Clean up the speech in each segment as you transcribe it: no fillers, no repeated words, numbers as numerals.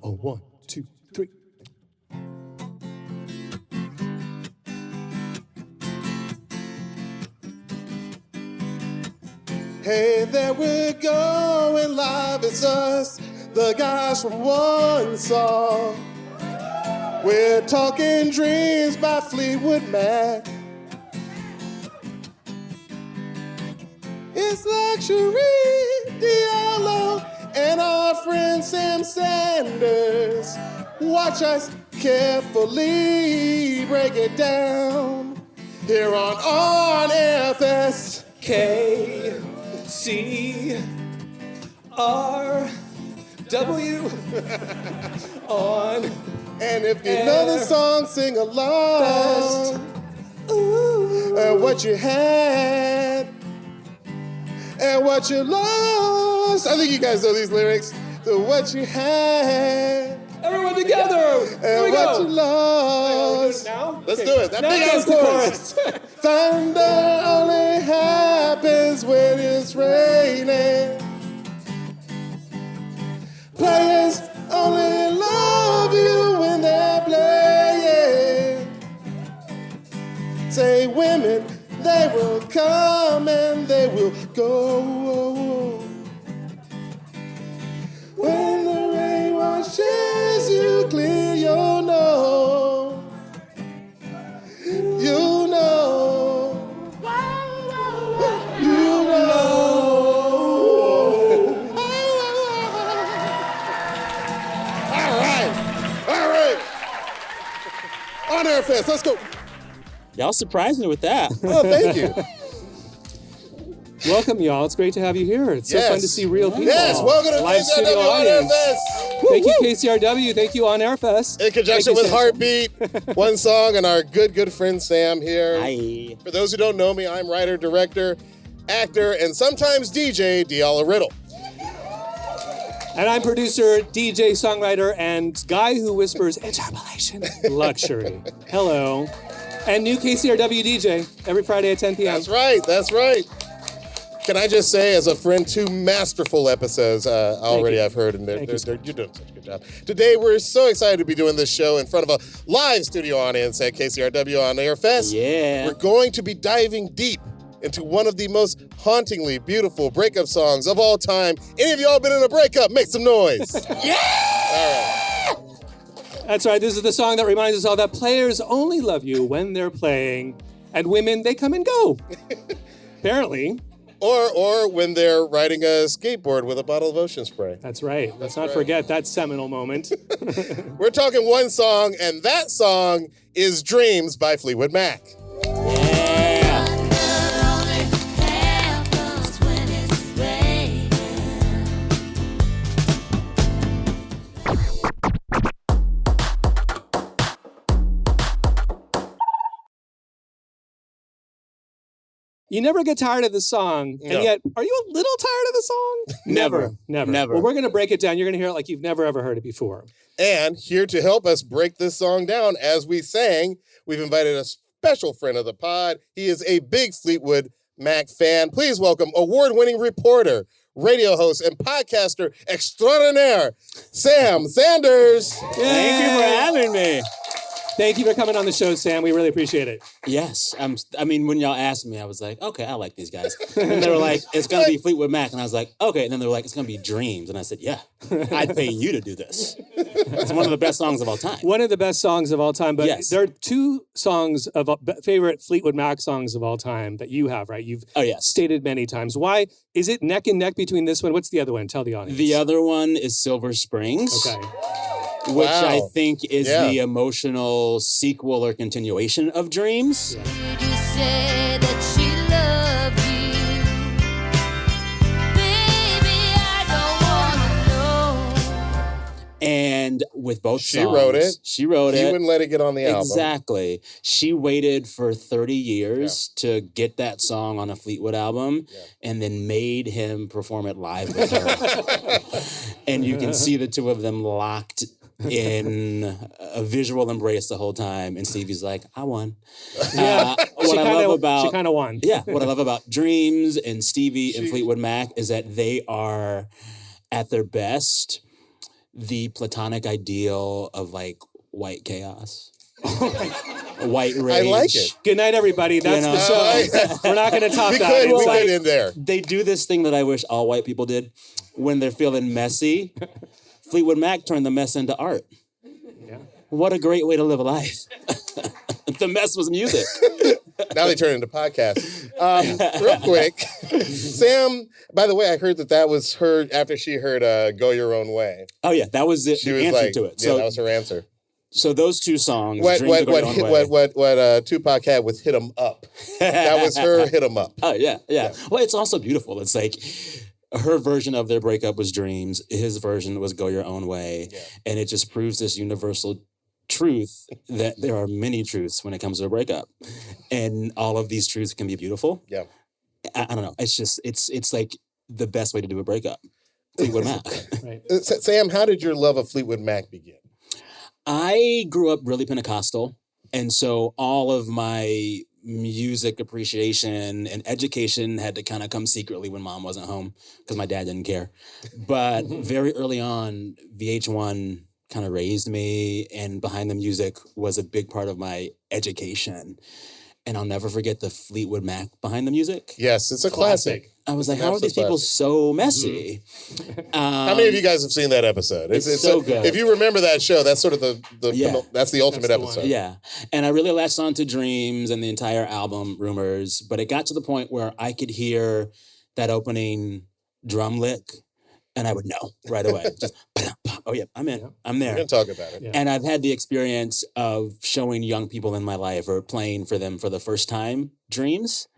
Oh, 1, 2, 3. Hey, there we go, and live it's us, the guys from One Song. We're talking Dreams by Fleetwood Mac. It's Luxury, Diallo, and our friend Sam Sanders. Watch us carefully break it down here on FS. KCRW on. And if you know the song, sing along. What you had and what you lost. I think you guys know these lyrics. So what you had. Everyone together. And what you lost. Now? Let's do it. That now big ass chorus. Thunder only happens when it's raining. Players only love you when they're playing. Say women, they will come and they will go. When the rain washes you clear, you'll know. You know. You know. All right. On Airfest, let's go. Y'all surprised me with that. Oh, thank you. Welcome, y'all. It's great to have you here. It's so fun to see real people. Yes, welcome to Live studio KCRW On audience. Airfest. Thank you, KCRW. Thank you, On Airfest. In conjunction Thank with you, Sam. Heartbeat, One Song, and our good friend Sam here. Hi. For those who don't know me, I'm writer, director, actor, and sometimes DJ Diallo Riddle. And I'm producer, DJ, songwriter, and guy who whispers interpolation luxury. Hello. And new KCRW DJ every Friday at 10 p.m. That's right. Can I just say, as a friend, 2 masterful episodes already I've heard, and you're doing such a good job. Today, we're so excited to be doing this show in front of a live studio audience at KCRW On Airfest. Yeah. We're going to be diving deep into one of the most hauntingly beautiful breakup songs of all time. Any of y'all been in a breakup? Make some noise. Yeah! All right. That's right. This is the song that reminds us all that players only love you when they're playing, and women, they come and go. Apparently. Or when they're riding a skateboard with a bottle of ocean spray. That's right. Let's not forget that seminal moment. We're talking one song, and that song is Dreams by Fleetwood Mac. Yeah. You never get tired of the song, and No. yet, are you a little tired of the song? Never. Well, we're going to break it down. You're going to hear it like you've never, ever heard it before. And here to help us break this song down as we sang, we've invited a special friend of the pod. He is a big Fleetwood Mac fan. Please welcome award-winning reporter, radio host, and podcaster extraordinaire, Sam Sanders. Thank you for having me. Thank you for coming on the show, Sam. We really appreciate it. Yes. I mean, when y'all asked me, I was like, okay, I like these guys. And they were like, it's going to be Fleetwood Mac. And I was like, okay. And then they were like, it's going to be Dreams. And I said, yeah, I'd pay you to do this. It's one of the best songs of all time. One of the best songs of all time, but Yes. there are 2 songs of favorite Fleetwood Mac songs of all time that you have, right? You've stated many times. Why is it neck and neck between this one? What's the other one? Tell the audience. The other one is Silver Springs. Okay. Which I Wow. think is the emotional sequel or continuation of Dreams. Yeah. Did you say that she loved you? Baby, I don't wanna know. And with both She songs, wrote it. She wrote He it. wouldn't let it get on the album. Exactly. She waited for 30 years to get that song on a Fleetwood album and then made him perform it live with her. And you can see the 2 of them locked in a visual embrace the whole time. And Stevie's like, I won. Yeah. What I love about She kind of won. Yeah, what I love about Dreams and Stevie and She- Fleetwood Mac is that they are at their best. the platonic ideal of like white chaos. White rage. I like it. Good night, everybody. That's know? the show. We're not going to top We that. could inside. in there. They do this thing that I wish all white people did when they're feeling messy. Fleetwood Mac turned the mess into art. Yeah. What a great way to live a life. The mess was music. Now they turn into podcasts. Real quick, Sam, by the way, I heard that was her after she heard Go Your Own Way. Oh yeah, that was it. She The was answer like, to it. yeah, So, that was her answer. so those two songs. What Dreams of Going Your Own Way. Tupac had was Hit 'Em Up. That was her Hit 'Em Up. Oh yeah. Well, it's also beautiful. It's like her version of their breakup was Dreams. His version was Go Your Own Way, and it just proves this universal truth that there are many truths when it comes to a breakup, and all of these truths can be beautiful. Yeah. I don't know. It's just it's like the best way to do a breakup. Fleetwood Mac. Right. Sam, how did your love of Fleetwood Mac begin? I grew up really Pentecostal, and so all of my music appreciation and education had to kind of come secretly when mom wasn't home because my dad didn't care. But very early on, VH1 kind of raised me, and Behind the Music was a big part of my education. And I'll never forget the Fleetwood Mac Behind the Music. Yes, it's a classic. I was like, It's an how are these absolute people classic. so messy? How many of you guys have seen that episode? It's so good. If you remember that show, that's sort of Yeah. that's the ultimate That's the episode. one. Yeah. And I really latched on to Dreams and the entire album, Rumors. But it got to the point where I could hear that opening drum lick and I would know right away. Just, oh, yeah, I'm in. Yeah. I'm We're there. going to talk about it. Yeah. And I've had the experience of showing young people in my life or playing for them for the first time Dreams.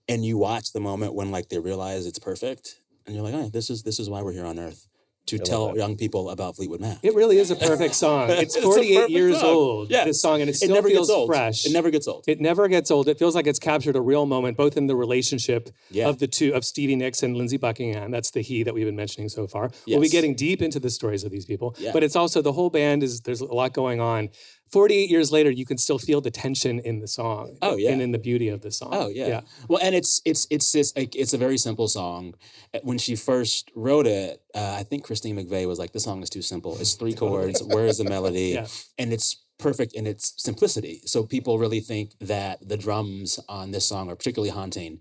And you watch the moment when like they realize it's perfect. And you're like, oh, this is why we're here on earth. To love tell that. young people about Fleetwood Mac. It really is a perfect song. It's It's a 48 perfect years song. old, Yeah. this song, and it It still never feels gets old. fresh. It never gets old. It never gets old. It feels like it's captured a real moment, both in the relationship Yeah. of the two, of Stevie Nicks and Lindsey Buckingham. That's the he that we've been mentioning so far. We'll be Yes. getting deep into the stories of these people, Yeah. but it's also the whole band there's a lot going on. 48 years later, you can still feel the tension in the song. Oh, yeah. And in the beauty of the song. Oh yeah. Well, and it's a very simple song. When she first wrote it, I think Christine McVie was like, "This song is too simple. It's 3 chords. Where is the melody?" Yeah. And it's perfect in its simplicity. So people really think that the drums on this song are particularly haunting,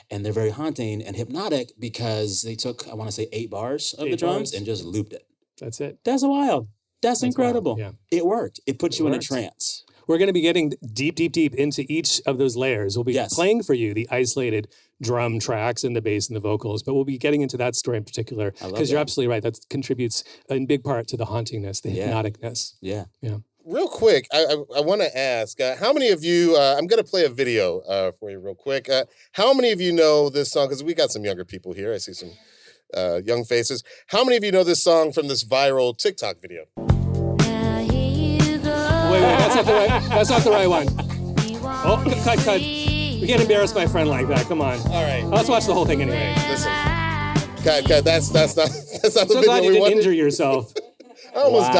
and they're very haunting and hypnotic because they took, I want to say, 8 bars of the 8 drums bars. and just looped it. That's it. That's wild. That's incredible. wild, It worked. It puts It you in a worked. trance. We're going to be getting deep into each of those layers. We'll be Yes. playing for you the isolated drum tracks and the bass and the vocals, but we'll be getting into that story in particular I love because you're that. absolutely right. That contributes in big part to the hauntingness, the Yeah. hypnoticness. Yeah. Real quick, I want to ask, how many of you, I'm going to play a video for you real quick. How many of you know this song? Because we got some younger people here. I see some young faces. How many of you know this song from this viral TikTok video? Now here you go. Wait, that's not the right one. Oh, cut. We can't embarrass my friend like that. Come on. All right, Let's watch the whole thing anyway. listen. Cut. That's not the So video glad you we didn't wanted. injure yourself. I almost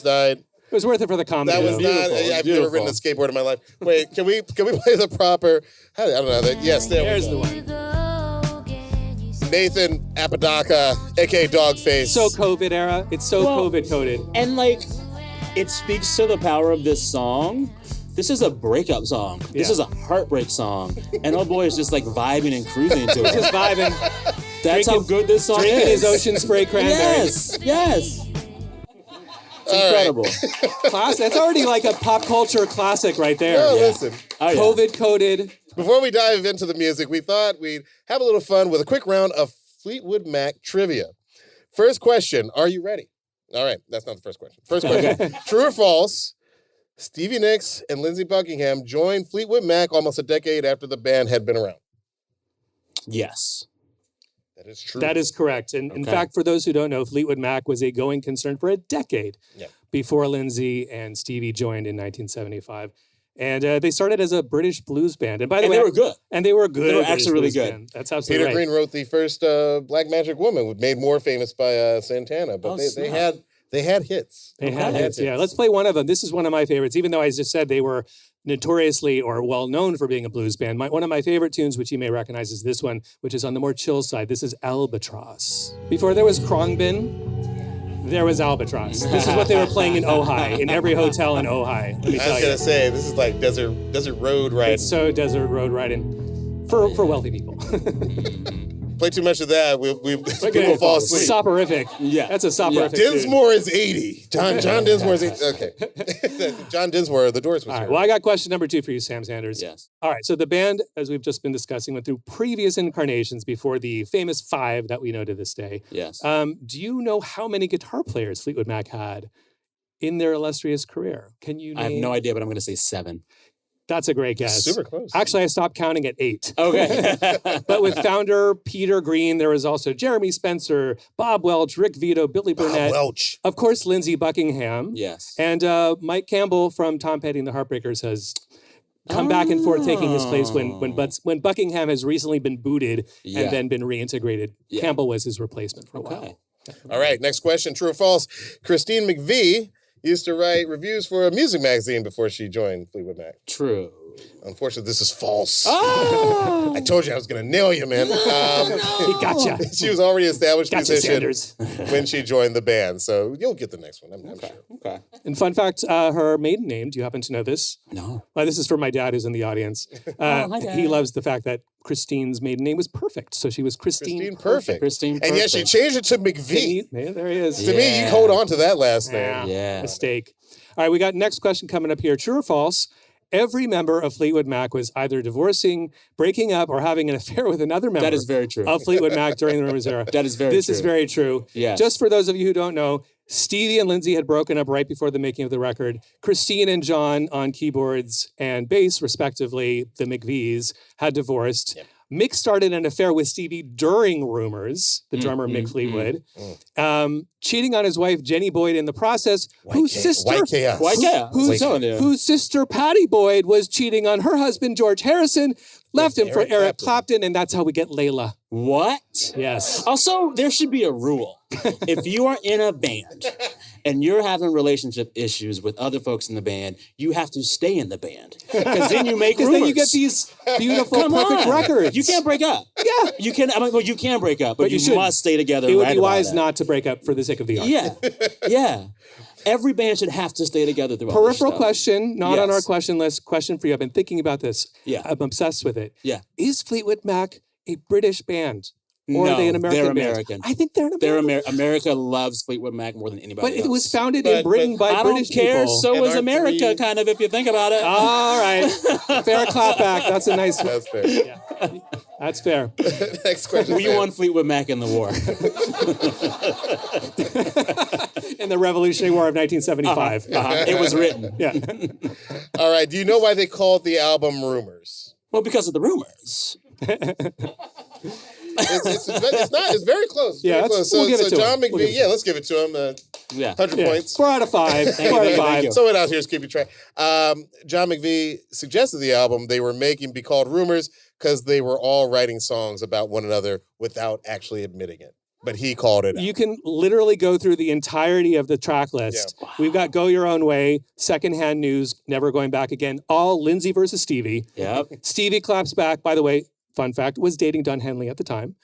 died. It was worth it for the comedy. That was though. not. Beautiful. I've never ridden a skateboard in my life. Wait, can we play the proper? I don't know. Yes, there There's we the go. one. You go again, you say. Nathan Apodaca, aka Dogface. So COVID era. It's so Well- COVID coded. And like, it speaks to the power of this song. This is a breakup song. This Yeah. is a heartbreak song. And old boy is just like vibing and cruising to Just it. vibing, That's how good this song drinking is. his ocean spray cranberry. Yes. It's All right. incredible. Class. That's already like a pop culture classic right there. Oh, Yeah. listen. Oh, yeah. COVID coded. Before we dive into the music, we thought we'd have a little fun with a quick round of Fleetwood Mac trivia. First question, are you ready? All right, that's not the first question. First question, true or false? Stevie Nicks and Lindsey Buckingham joined Fleetwood Mac almost a decade after the band had been around. Yes. That is true. That is correct. And in Okay. fact, for those who don't know, Fleetwood Mac was a going concern for a decade Yeah. before Lindsey and Stevie joined in 1975. And they started as a British blues band. And by the And way, they were good. And they were good. They were British actually really blues good. band. That's absolutely Peter right. Green wrote the first Black Magic Woman, made more famous by Santana, but Oh, they snap. had hits. They had Okay. hits, yeah. Let's play one of them. This is one of my favorites, even though I just said they were notoriously or well known for being a blues band. One of my favorite tunes, which you may recognize, is this one, which is on the more chill side. This is Albatross. Before there was Khruangbin, there was Albatross. This is what they were playing in Ojai, in every hotel in Ojai. Let me I tell was you. gonna say this is like desert road riding. It's so desert road riding for wealthy people. Play too much of that, people fall asleep. Soporific. Yeah. That's a soporific. tune. Dinsmore is 80. John Dinsmore is 80. Okay. John Dinsmore, The Doors was All right. here. Well, I got question number 2 for you, Sam Sanders. Yes. All right. So the band, as we've just been discussing, went through previous incarnations before the famous 5 that we know to this day. Yes. Do you know how many guitar players Fleetwood Mac had in their illustrious career? Can you name? I have no idea, but I'm going to say 7. That's a great guess. Super close. Actually, I stopped counting at 8. Okay. But with founder Peter Green, there was also Jeremy Spencer, Bob Welch, Rick Vito, Billy Burnett, Welch. of course, Lindsey Buckingham. Yes. And Mike Campbell from Tom Petty and the Heartbreakers has come back and forth taking his place when Buckingham has recently been booted Yeah. and then been reintegrated. Yeah. Campbell was his replacement for a while. Okay. All right, next question. True or false? Christine McVie used to write reviews for a music magazine before she joined Fleetwood Mac. True. Unfortunately, this is false. Oh! I told you I was going to nail you, man. He gotcha. She was already an established Gotcha, musician Sanders. when she joined the band, so you'll get the next one, I'm sure. Okay. And fun fact, her maiden name, do you happen to know this? No. Well, this is for my dad who's in the audience. Hi, Dad. He loves the fact that Christine's maiden name was perfect. So she was Christine. Christine Perfect. Christine And yet she Perfect. changed it to McVie. Yeah, there he is. To me, you hold on to that last name. Yeah. Mistake. All right, we got next question coming up here. True or false? Every member of Fleetwood Mac was either divorcing, breaking up, or having an affair with another member That is very true. of Fleetwood Mac during the Rumors era. That is very This true. is very true. Yes. Just for those of you who don't know, Stevie and Lindsay had broken up right before the making of the record. Christine and John on keyboards and bass, respectively, the McVies, had divorced. Yep. Mick started an affair with Stevie during Rumors, the drummer Mick Fleetwood, cheating on his wife Jenny Boyd in the process, whose sister White chaos. Why, yeah. whose, I'm telling you. whose sister Patty Boyd was cheating on her husband George Harrison, left him for Eric Eric Clapton. Clapton, and that's how we get Layla. What? Yes. Also, there should be a rule. If you are in a band and you're having relationship issues with other folks in the band, you have to stay in the band. Because then you make Because rumors. then you get these beautiful, Come perfect on. records. You can't break up. Yeah. You can. I mean, well, you can break up, but, you you should. must stay together. It would right be about wise that. not to break up for the sake of the art. Yeah, yeah. Every band should have to stay together through all this Peripheral stuff. question, not on our Yes. question list. Question for you. I've been thinking about this. Yeah. I'm obsessed with it. Yeah. Is Fleetwood Mac a British band? Or No, are they an American they're band? American. I think they're an They're American. America loves Fleetwood Mac more than anybody But else. it was founded But- in Britain by I don't British care. people. So And is our America, three- kind of, if you think about it. All right. Fair clap back. That's a nice one. That's fair. That's fair. Next question. We Sam. won Fleetwood Mac in the war. In the Revolutionary War of 1975. It was written. Yeah. All right. Do you know why they called the album Rumors? Well, because of the rumors. It's very close. It's Yeah, very that's- close. So, we'll give it to John him. We'll McVie, give it to yeah, let's give it to him. Yeah. 100 Yeah. points. 4 out of 5. 4 out of Thank 5. you. Someone out here is keeping track. John McVie suggested the album they were making be called Rumors because they were all writing songs about one another without actually admitting it. But he called it out. You can literally go through the entirety of the track list. We've got Go Your Own Way, Secondhand News, Never Going Back Again, all Lindsay versus Stevie. Yep. Stevie Claps Back, by the way, fun fact, was dating Don Henley at the time.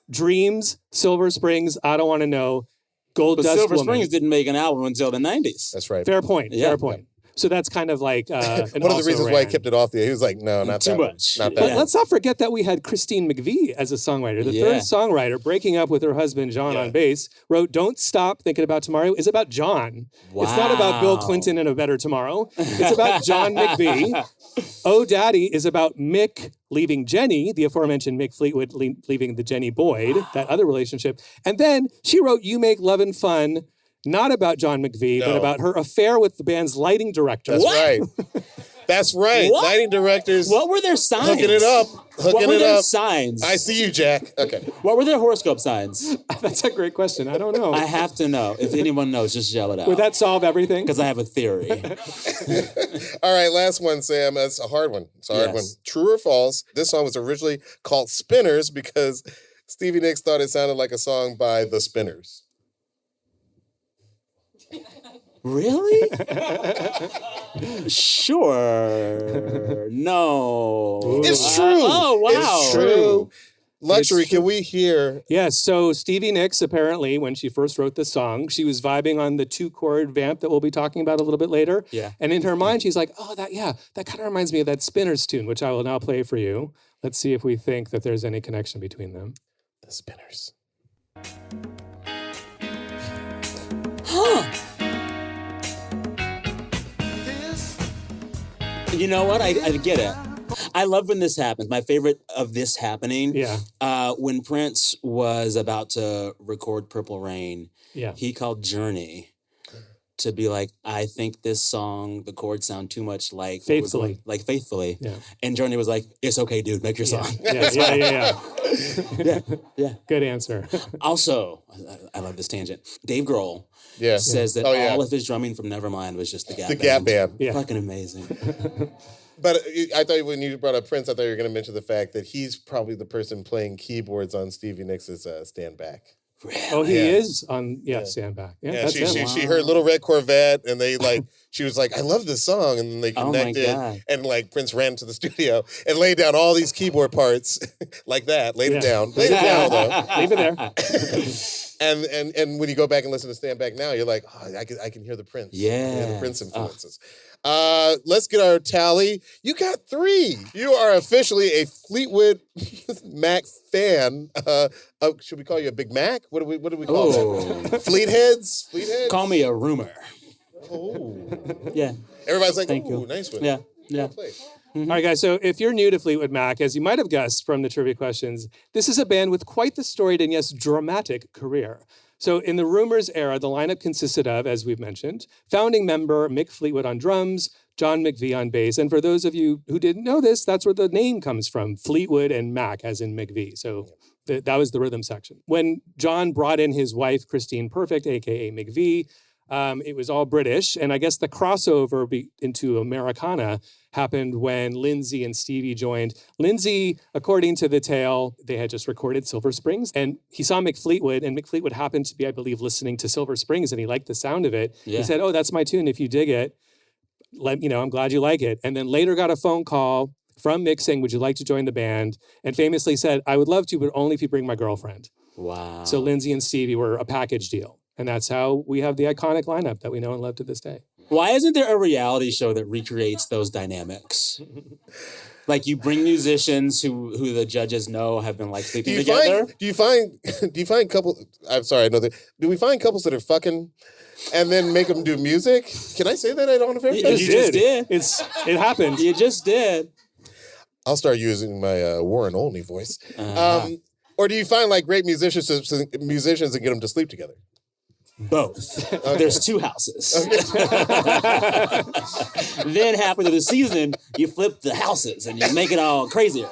Dreams, Silver Springs, I Don't Want to Know, Gold But Dust Silver Woman. Springs didn't make an album until the 90s. That's right. Fair point. Yeah. Fair point. So that's kind of like an One of the also reasons why he ran. kept it off the air. He was like, no, not Too that one. much. Not that But Yeah. let's not forget that we had Christine McVie as a songwriter. The Yeah. third songwriter, breaking up with her husband John on bass, wrote "Don't Stop Thinking About Tomorrow" is about John. It's not about Bill Wow. Clinton and a better tomorrow. It's about John McVie. Oh Daddy is about Mick leaving Jenny, the aforementioned Mick Fleetwood leaving the Jenny Boyd, that other relationship. And then she wrote "You Make Love and Fun," not about John McVie, but No. about her affair with the band's lighting director. That's right. That's right. What? Lighting directors What were their signs? hooking it up. What Hooking were it their up. signs? I see you, Jack. Okay. What were their horoscope signs? That's a great question. I don't know. I have to know. If anyone knows, just yell it out. Would that solve everything? Because I have a theory. All right, last one, Sam. That's a hard one. It's a hard Yes. one. True or false? This song was originally called Spinners because Stevie Nicks thought it sounded like a song by The Spinners. Really? Sure. No. It's true. Oh, wow. It's true. Luxury, can we hear? Yes, so Stevie Nicks, apparently, when she first wrote the song, she was vibing on the 2-chord vamp that we'll be talking about a little bit later. Yeah. And in her mind, she's like, oh, that kind of reminds me of that Spinners tune, which I will now play for you. Let's see if we think that there's any connection between them. The Spinners. You know what? I get it. I love when this happens. My favorite of this happening. Yeah. When Prince was about to record Purple Rain, Yeah. he called Journey to be like, I think this song, the chords sound too much like Faithfully. Faithfully. Yeah. And Journey was like, it's okay, dude, make your song. Yeah. Yeah. Good answer. Also, I love this tangent. Dave Grohl Yeah. says that Oh, yeah. all of his drumming from Nevermind was just the Gap The Band. Gap Band. Yeah. Fucking amazing. But I thought when you brought up Prince, I thought you were going to mention the fact that he's probably the person playing keyboards on Stevie Nicks' Stand Back. Oh, he Yeah. is on, Stand Back. Yeah, Yeah, that's she him. she heard Little Red Corvette, and they she was like, I love this song, and then they Oh my connected, God. and like Prince ran to the studio and laid down all these keyboard parts like that, laid it down though, Leave it there. and when you go back and listen to Stand Back now, you're like, oh, I can hear the Prince, I can hear the Prince influences. Let's get our tally. You got 3. You are officially a Fleetwood Mac fan. Should we call you a Big Mac? What do we call that? Fleetheads? Fleetheads? Call me a rumor. Oh. Yeah. Everybody's like, Thank ooh, you. nice one. Yeah. Yeah. Well played. All right, guys. So if you're new to Fleetwood Mac, as you might have guessed from the trivia questions, this is a band with quite the storied and, yes, dramatic career. So in the Rumors era, the lineup consisted of, as we've mentioned, founding member Mick Fleetwood on drums, John McVie on bass. And for those of you who didn't know this, that's where the name comes from, Fleetwood and Mac, as in McVie. So that was the rhythm section. When John brought in his wife, Christine Perfect, a.k.a. McVie, it was all British. And I guess the crossover into Americana happened when Lindsay and Stevie joined. Lindsay, according to the tale, they had just recorded Silver Springs, and he saw Mick Fleetwood, and Mick Fleetwood happened to be, I believe, listening to Silver Springs, and he liked the sound of it. Yeah. He said, oh, that's my tune. If you dig it, I'm glad you like it. And then later got a phone call from Mick saying, would you like to join the band? And famously said, I would love to, but only if you bring my girlfriend. Wow. So Lindsay and Stevie were a package deal. And that's how we have the iconic lineup that we know and love to this day. Why isn't there a reality show that recreates those dynamics? Like you bring musicians who the judges know have been like sleeping together. Do you find couples? I'm sorry, I know that. Do we find couples that are fucking and then make them do music? Can I say that on a fair You Fest? just did. It happened. You just did. I'll start using my Warren Olney voice. Uh-huh. Or do you find like great musicians and get them to sleep together? Both. There's 2 houses. Then halfway through the season, you flip the houses and you make it all crazier.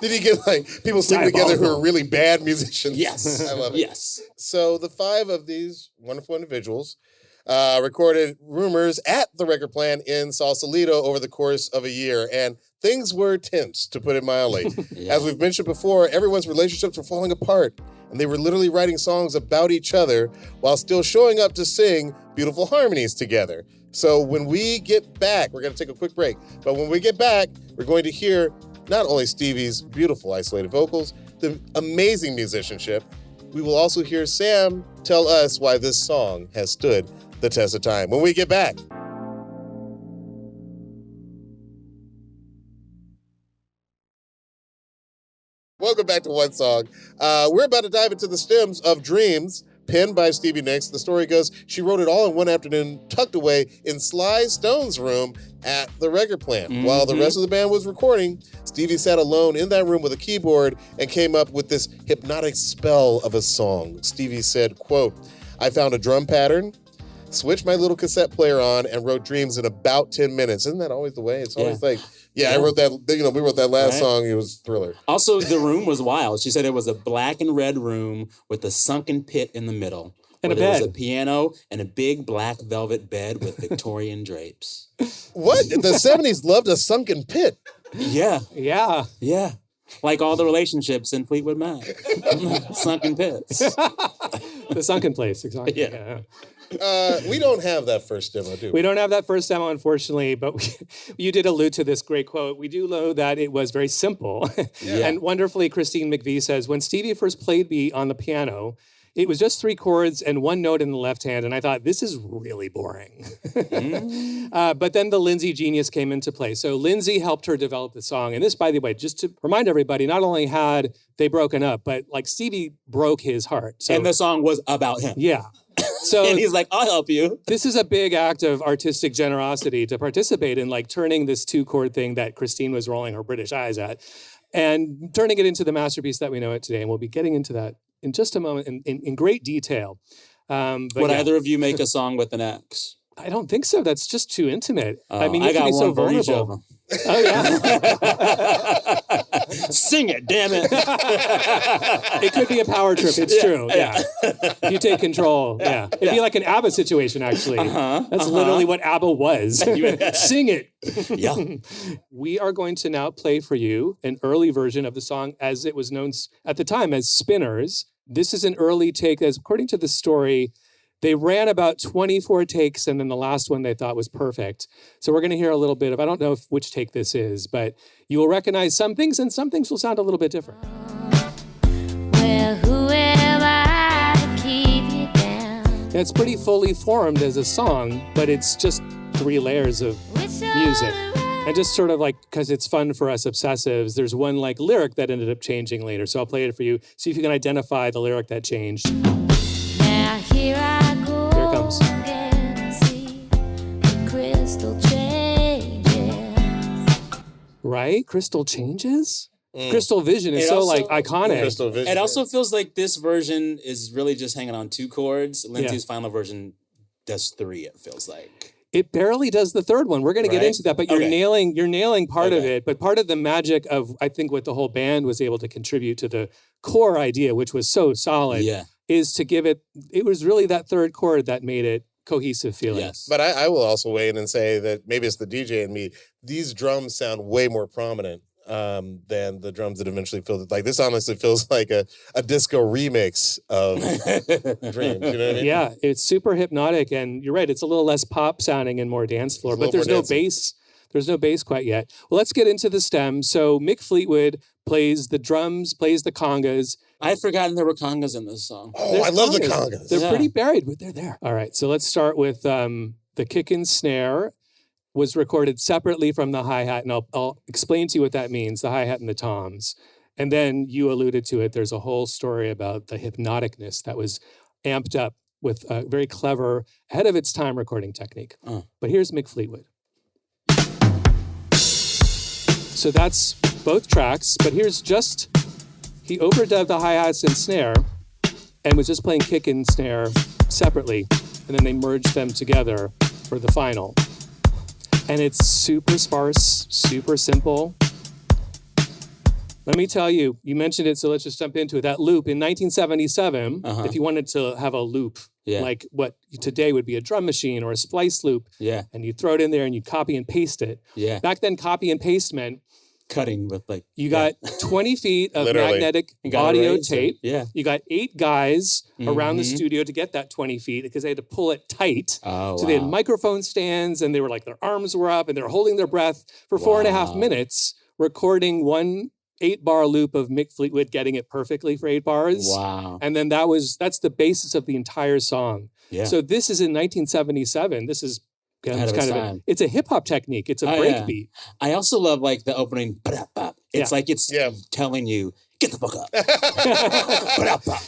Did you get like people sleeping together who are really bad musicians? Yes. I love it. Yes. So the 5 of these wonderful individuals recorded Rumors at the Record Plant in Sausalito over the course of a year. And things were tense, to put it mildly. Yeah. As we've mentioned before, everyone's relationships were falling apart. And they were literally writing songs about each other while still showing up to sing beautiful harmonies together. So when we get back, we're going to take a quick break. But when we get back, we're going to hear not only Stevie's beautiful isolated vocals, the amazing musicianship, we will also hear Sam tell us why this song has stood the test of time. When we get back. Welcome back to One Song. We're about to dive into the stems of Dreams, penned by Stevie Nicks. The story goes, she wrote it all in one afternoon, tucked away in Sly Stone's room at the Record Plant. Mm-hmm. While the rest of the band was recording, Stevie sat alone in that room with a keyboard and came up with this hypnotic spell of a song. Stevie said, quote, I found a drum pattern, switched my little cassette player on, and wrote Dreams in about 10 minutes. Isn't that always the way? It's always like, I wrote that, we wrote that last song. It was Thriller. Also, the room was wild. She said it was a black and red room with a sunken pit in the middle. And a There was bed. a piano and a big black velvet bed with Victorian drapes. What? The 70s loved a sunken pit. Yeah. Yeah. Yeah. Like all the relationships in Fleetwood Mac. Sunken pits. The sunken place, exactly. Yeah. We don't have that first demo, do we? We don't have that first demo, unfortunately, but you did allude to this great quote. We do know that it was very simple. And wonderfully, Christine McVie says, when Stevie first played me on the piano, it was just 3 chords and 1 note in the left hand, and I thought, this is really boring. But then the Lindsay genius came into play. So Lindsay helped her develop the song. And this, by the way, just to remind everybody, not only had they broken up, but like Stevie broke his heart. So, And the song was about him. yeah. So And he's like, I'll help you. this is a big act of artistic generosity to participate in like turning this 2-chord thing that Christine was rolling her British eyes at and turning it into the masterpiece that we know it today. And we'll be getting into that in just a moment in great detail. But Would yeah, either of you make a song with an X? I don't think so. That's just too intimate. I Oh, mean, you can got be so one for each of vulnerable. them. Oh, yeah. Sing it, damn it. It could be a power trip. It's true. Yeah. You take control. Yeah. It'd be like an ABBA situation, actually. That's literally what ABBA was. Sing it. Yeah. We are going to now play for you an early version of the song as it was known at the time as Spinners. This is an early take, as according to the story, they ran about 24 takes, and then the last one they thought was perfect. So we're going to hear a little bit of, I don't know which take this is, but you will recognize some things, and some things will sound a little bit different. Well, who am I to keep you down? And it's pretty fully formed as a song, but it's just 3 layers of music. And just sort of like, because it's fun for us obsessives, there's one like lyric that ended up changing later. So I'll play it for you. See if you can identify the lyric that changed. Now here I go. Here it comes. Again, see the crystal changes. Right? Crystal changes? Crystal Vision is It so also- like iconic. Crystal Vision. It also feels like this version is really just hanging on 2 chords. Lindsay's final version does 3, it feels like. It barely does the third one. We're going to get Right? into that, but you're Okay. nailing part of Okay. it. But part of the magic of, I think, what the whole band was able to contribute to the core idea, which was so solid, Yeah. is to give it, it was really that third chord that made it cohesive feeling. Yes. But I will also weigh in and say that maybe it's the DJ in me. These drums sound way more prominent than the drums that eventually filled it. Like this honestly feels like a disco remix of Dreams. You know what I mean? Yeah, it's super hypnotic, and you're right. It's a little less pop sounding and more dance floor, It's a but little there's more no dancing. bass. There's no bass quite yet. Well, let's get into the stems. So Mick Fleetwood plays the drums, plays the congas. I had forgotten there were congas in this song. Oh, There's I love the congas. They're Yeah. pretty buried, but they're there. All right, so let's start with the kick and snare was recorded separately from the hi-hat, and I'll explain to you what that means, the hi-hat and the toms. And then you alluded to it. There's a whole story about the hypnoticness that was amped up with a very clever, ahead of its time recording technique. But here's Mick Fleetwood. So that's both tracks, but here's just, he overdubbed the hi-hats and snare and was just playing kick and snare separately, and then they merged them together for the final. And it's super sparse, super simple. Let me tell you, you mentioned it, so let's just jump into it. That loop in 1977, if you wanted to have a loop, Yeah. like what today would be a drum machine or a splice loop, Yeah. and you throw it in there and you copy and paste it. Yeah. Back then, copy and paste meant Cutting with like you got 20 feet of Literally. magnetic You gotta audio raise it. tape. Yeah. You got 8 guys around the Mhm. studio to get that 20 feet because they had to pull it tight. Oh, So they had wow. microphone stands and they were like, their arms were up and they were holding their breath for 4.5 Wow. minutes, recording one 8-bar loop of Mick Fleetwood getting it perfectly for 8 bars. Wow. And then that's the basis of the entire song. Yeah. So this is in 1977. This is Ahead of its time. it's a hip hop technique. It's a Oh, break yeah. beat. I also love like the opening. It's Yeah. like it's Yeah. telling you, get the fuck up.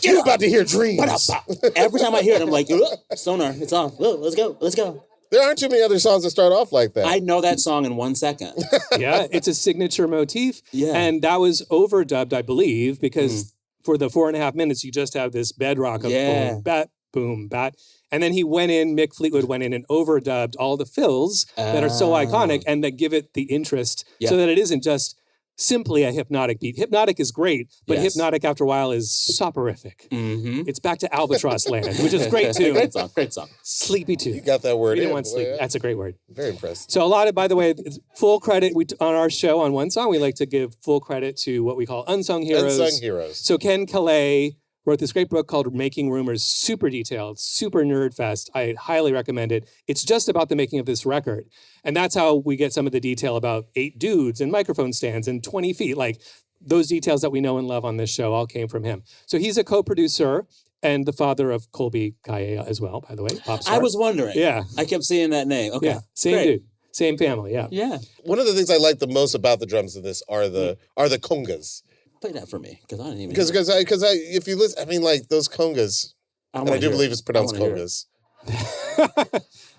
You're about to hear Dreams. Every time I hear it, I'm like, sonar, it's on. Let's go. Let's go. There aren't too many other songs that start off like that. I know that song in 1 second. Yeah, it's a signature motif. Yeah. And that was overdubbed, I believe, because for the 4.5 minutes, you just have this bedrock of Yeah. boom, bat, boom, bat. And then Mick Fleetwood went in and overdubbed all the fills that are so iconic and that give it the interest Yeah. so that it isn't just simply a hypnotic beat. Hypnotic is great, but Yes. hypnotic after a while is soporific. Mm-hmm. It's back to Albatross Land, which is great too. Great song. Great song. Sleepy too. You got that word We didn't in, want boy. sleepy. That's a great word. Very impressed. So a lot of, by the way, it's full credit on our show on one song. We like to give full credit to what we call unsung heroes. Unsung heroes. So Ken Calais wrote this great book called Making Rumors, super detailed, super nerd fest. I highly recommend it. It's just about the making of this record. And that's how we get some of the detail about 8 dudes and microphone stands and 20 feet. Like those details that we know and love on this show all came from him. So he's a co-producer and the father of Colby Kaye as well, by the way. Pop star. I was wondering. Yeah. I kept seeing that name. Okay. Yeah. Same Great. dude. Same family. Yeah. Yeah. One of the things I like the most about the drums of this are the congas. Play that for me, because I didn't even. Because if you listen, I mean, like those congas, and I do believe it's pronounced congas.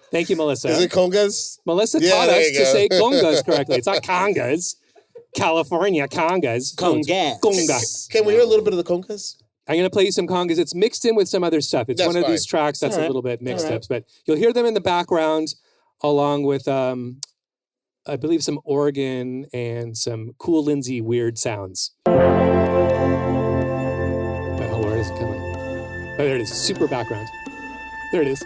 Thank you, Melissa. Is it congas? Melissa Yeah, taught there us you to go. say congas correctly. It's not congas. California congas. Congas. Conga. Can we hear a little bit of the congas? I'm going to play you some congas. It's mixed in with some other stuff. It's That's one of these fine. tracks that's All right. a little bit mixed All right. up, but you'll hear them in the background along with, I believe, some organ and some cool Lindsay weird sounds. Oh, where is it coming? Oh, there it is. Super background. There it is.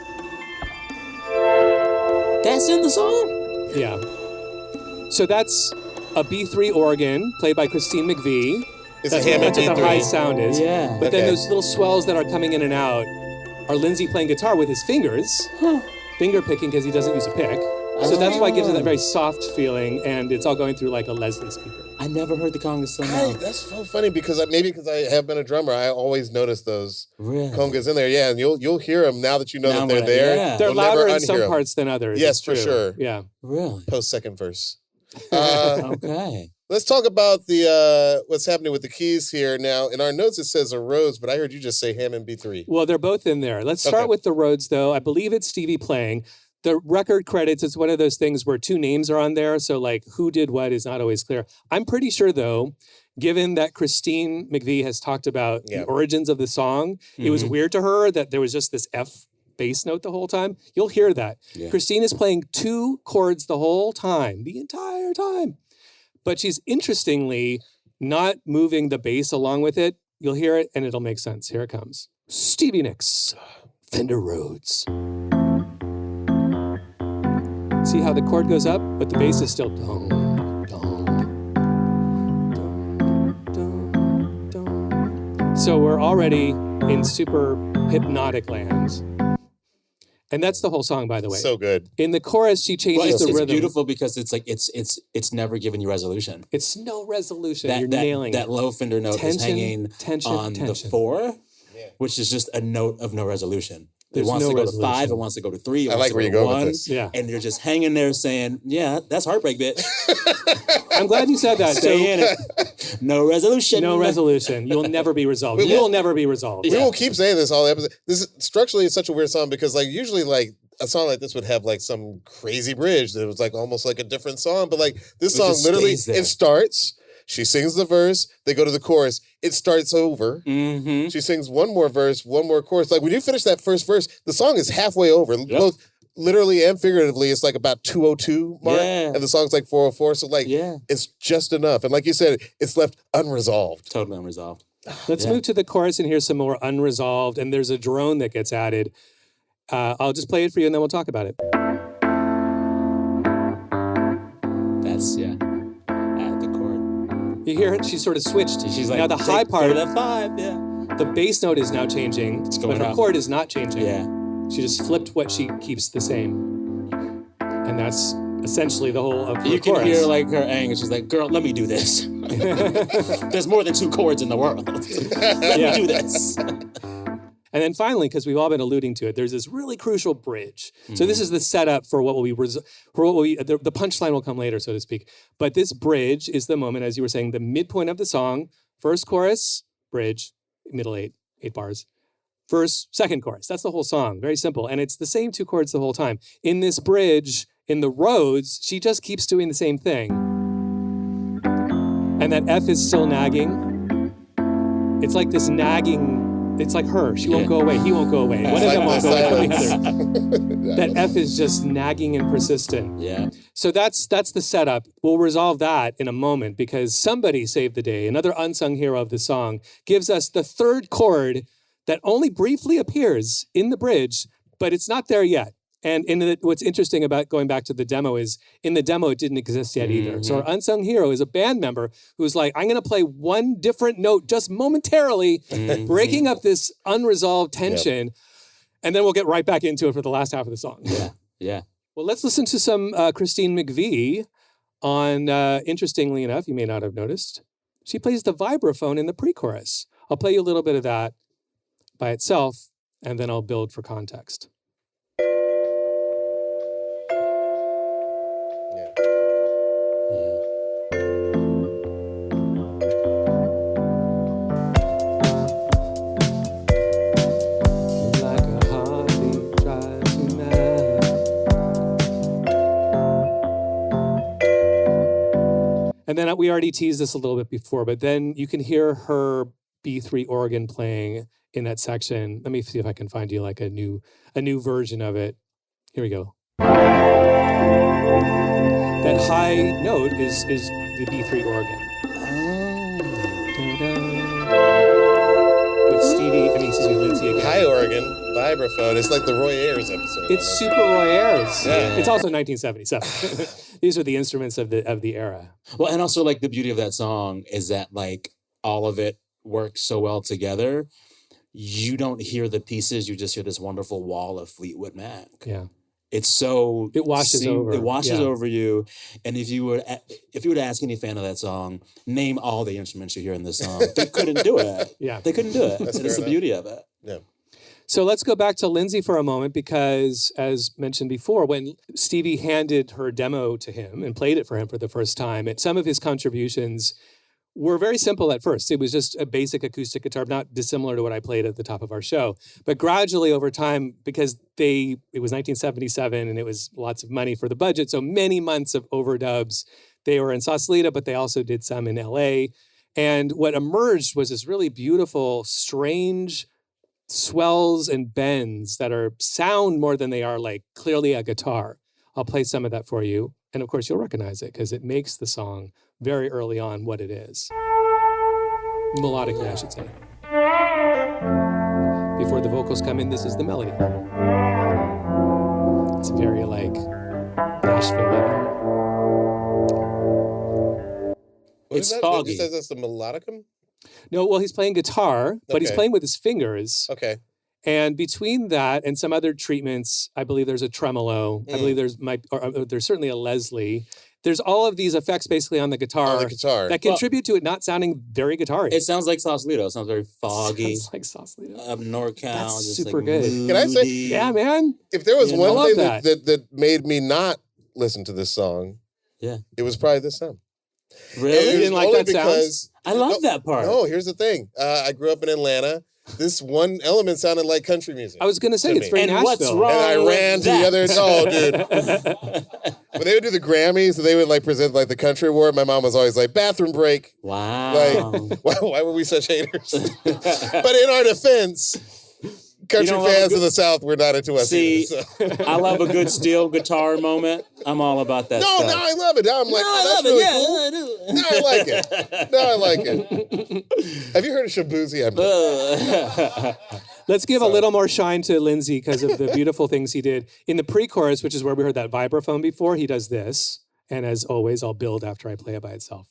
That's in the song? Yeah. So that's a B3 organ played by Christine McVie. It's a That's Hammond what the high B3. sound is. Yeah. But then Okay. those little swells that are coming in and out are Lindsay playing guitar with his fingers, finger picking because he doesn't use a pick. So that's why it gives it that very soft feeling, and it's all going through like a Leslie speaker. I never heard the congas till now. That's so funny because because I have been a drummer, I always notice those Really? congas in there. Yeah, and you'll hear them now that you know Now that they're when I- there. yeah. They're You'll never louder in unhear some 'em. parts than others. Yes, it's for true. sure. Yeah. Really? Post second verse. Okay. Let's talk about the what's happening with the keys here. Now, in our notes it says a Rhodes, but I heard you just say Hammond B3. Well, they're both in there. Let's start Okay. with the Rhodes, though. I believe it's Stevie playing. The record credits, it's one of those things where 2 names are on there. So, like, who did what is not always clear. I'm pretty sure, though, given that Christine McVie has talked about the origins of the song, it was weird to her that there was just this F bass note the whole time. You'll hear that. Yeah. Christine is playing 2 chords the whole time, the entire time. But she's interestingly not moving the bass along with it. You'll hear it and it'll make sense. Here it comes. Stevie Nicks, Fender Rhodes. See how the chord goes up, but the bass is still dong, dong, dong, dong, dong. So we're already in super hypnotic land. And that's the whole song, by the way. So good. In the chorus, she changes Well, it's, the it's rhythm. beautiful because it's like it's never giving you resolution. It's no resolution. That You're that, nailing that it. low Fender note is Tension, hanging tension, on the tension. 4, which is just a note of no resolution. There's it wants no to go to resolution. 5, it wants to go to 3, it I wants like to where go you're to going with 1, this. Yeah. and you're just hanging there saying, "Yeah, that's heartbreak, bitch." I'm glad you said that. Stay So, in it. No resolution. no resolution. You'll never be resolved. You'll never be resolved. We will keep saying this all episode. This is, structurally is such a weird song because like usually like a song like this would have like some crazy bridge that was like almost like a different song, but like this It song just literally stays there. it starts. She sings the verse, they go to the chorus, it starts over. Mm-hmm. She sings one more verse, one more chorus. Like when you finish that first verse, the song is halfway over. Both literally and figuratively, it's like about 202 mark. Yeah. And the song's like 404. So like Yeah. it's just enough. And like you said, it's left unresolved. Totally unresolved. Let's move to the chorus and hear some more unresolved. And there's a drone that gets added. I'll just play it for you and then we'll talk about it. That's at the chord. You hear it? She sort of switched. She's like, now the high go part, to that 5, yeah. the bass note is now changing, but going her up. chord is not changing. Yeah. She just flipped what she keeps the same. And that's essentially the whole of the You can chorus. hear like her anger. She's like, "Girl, let me do this. There's more than 2 chords in the world. Let Yeah. me do this." And then finally, because we've all been alluding to it, there's this really crucial bridge. So this is the setup for what will be the punchline will come later, so to speak. But this bridge is the moment, as you were saying, the midpoint of the song. First chorus, bridge, middle 8 bars. Verse, second chorus. That's the whole song. Very simple. And it's the same 2 chords the whole time. In this bridge, in the Rhodes, she just keeps doing the same thing. And that F is still nagging. It's like this nagging. It's like her. She won't go away. He won't go away. One of them won't go away from the other. That F is just nagging and persistent. Yeah. So that's the setup. We'll resolve that in a moment because somebody saved the day. Another unsung hero of the song gives us the 3rd chord that only briefly appears in the bridge, but it's not there yet. And what's interesting about going back to the demo is in the demo, it didn't exist yet either. So our unsung hero is a band member who's like, I'm going to play one different note just momentarily, breaking up this unresolved tension. And then we'll get right back into it for the last half of the song. Yeah. Well, let's listen to some Christine McVie on, interestingly enough, you may not have noticed, she plays the vibraphone in the pre-chorus. I'll play you a little bit of that by itself, and then I'll build for context. And then we already teased this a little bit before, but then you can hear her B3 organ playing in that section. Let me see if I can find you like a new version of it. Here we go. That high note is the B3 organ. With Lindsay again. High organ, vibraphone. It's like the Roy Ayers episode. It's super Roy Ayers. Yeah. It's also 1977. These are the instruments of the era. Well, and also like the beauty of that song is that like all of it works so well together. You don't hear the pieces; you just hear this wonderful wall of Fleetwood Mac. Yeah, it's so it washes over. It washes over you. And if you were to ask any fan of that song, name all the instruments you hear in this song, they couldn't do it. Yeah, they couldn't do it. That's It's the beauty of it. Yeah. So let's go back to Lindsay for a moment because, as mentioned before, when Stevie handed her demo to him and played it for him for the first time, some of his contributions were very simple at first. It was just a basic acoustic guitar, not dissimilar to what I played at the top of our show. But gradually over time, because it was 1977 and it was lots of money for the budget, so many months of overdubs. They were in Sausalito, but they also did some in LA. And what emerged was this really beautiful, strange swells and bends that sound more than they are like clearly a guitar. I'll play some of that for you. And of course, you'll recognize it because it makes the song very early on what it is. Melodically, I should say. Before the vocals come in, this is the melody. It's very like Nashville rhythm. It's foggy. It says that's the melodicum? No, well, he's playing guitar, but he's Okay. playing with his fingers. Okay. And between that and some other treatments, I believe there's a tremolo. I believe there's certainly a Leslie. There's all of these effects basically on the guitar, On the guitar. that contribute to it not sounding very guitar-y. It sounds like Sausalito. It sounds very foggy. Sounds like Sausalito. NorCal. That's just super like good. moody. Can I say- Yeah, man. If there was I one love thing that. that made me not listen to this song, Yeah. it was probably this sound. Really? And it You was didn't like only that sound? because I love that part. No, here's the thing. I grew up in Atlanta. This one element sounded like country music. I was going to say, To it's me. very And Nashville. what's wrong? And I with ran to that? the other. Oh, dude. When they would do the Grammys, they would like present like the country award. My mom was always like, "Bathroom break." Wow. Like, why were we such haters? But in our defense, country You know what, fans good- of the South were not into us. See, either, so. I love a good steel guitar moment. I'm all about that No, stuff. now I love it. Now I'm like, oh, that's really cool. Now I like it. Now I like it. Have you heard of Shabuzi? Let's give a little more shine to Lindsay because of the beautiful things he did. In the pre-chorus, which is where we heard that vibraphone before, he does this. And as always, I'll build after I play it by itself.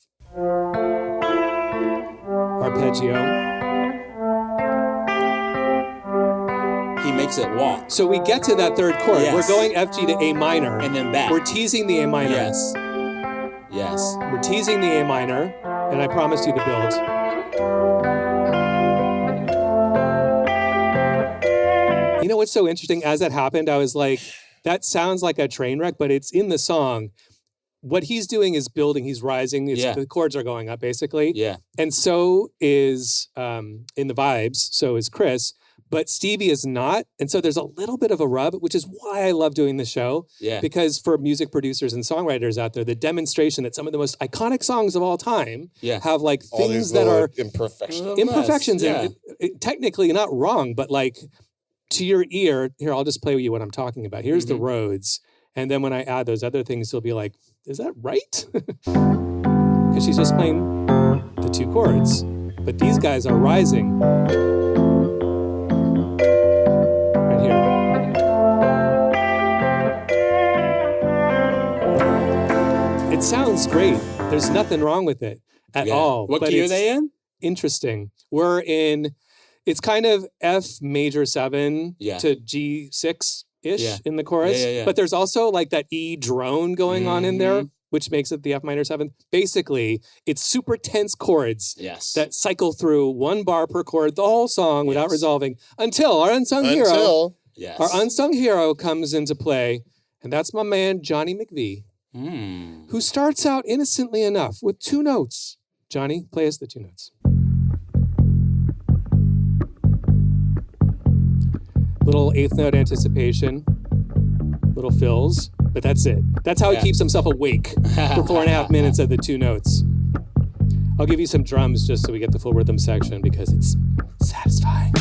Arpeggio. He makes it walk. So we get to that third chord. Yes. We're going F, G to A minor. And then back. We're teasing the A minor. Yes. Yes. We're teasing the A minor. And I promised you the build. You know what's so interesting? As that happened, I was like, that sounds like a train wreck, but it's in the song. What he's doing is building. He's rising. Yeah. The chords are going up, basically. Yeah. And so is, in the vibes, so is Chris. But Stevie is not. And so there's a little bit of a rub, which is why I love doing the show. Yeah. Because for music producers and songwriters out there, the demonstration that some of the most iconic songs of all time Yeah. have like All things these that little are imperfections. imperfections Yeah. and technically not wrong, but like to your ear, here, I'll just play with you what I'm talking about. Here's the Rhodes. And then when I add those other things, you'll be like, is that right? Because she's just playing the two chords. But these guys are rising. Right here. It sounds great. There's nothing wrong with it at all. What but key are it's they in? Interesting. We're in, it's kind of F major 7 to G6 ish in the chorus. But there's also like that E drone going on in there, which makes it the F minor 7. Basically, it's super tense chords that cycle through one bar per chord the whole song without resolving until our unsung hero. Our unsung hero comes into play, and that's my man Johnny McVie, who starts out innocently enough with 2 notes. Johnny, play us the 2 notes. Little 8th note anticipation, little fills, but that's it. That's how he keeps himself awake for 4.5 minutes of the 2 notes. I'll give you some drums just so we get the full rhythm section because it's satisfying.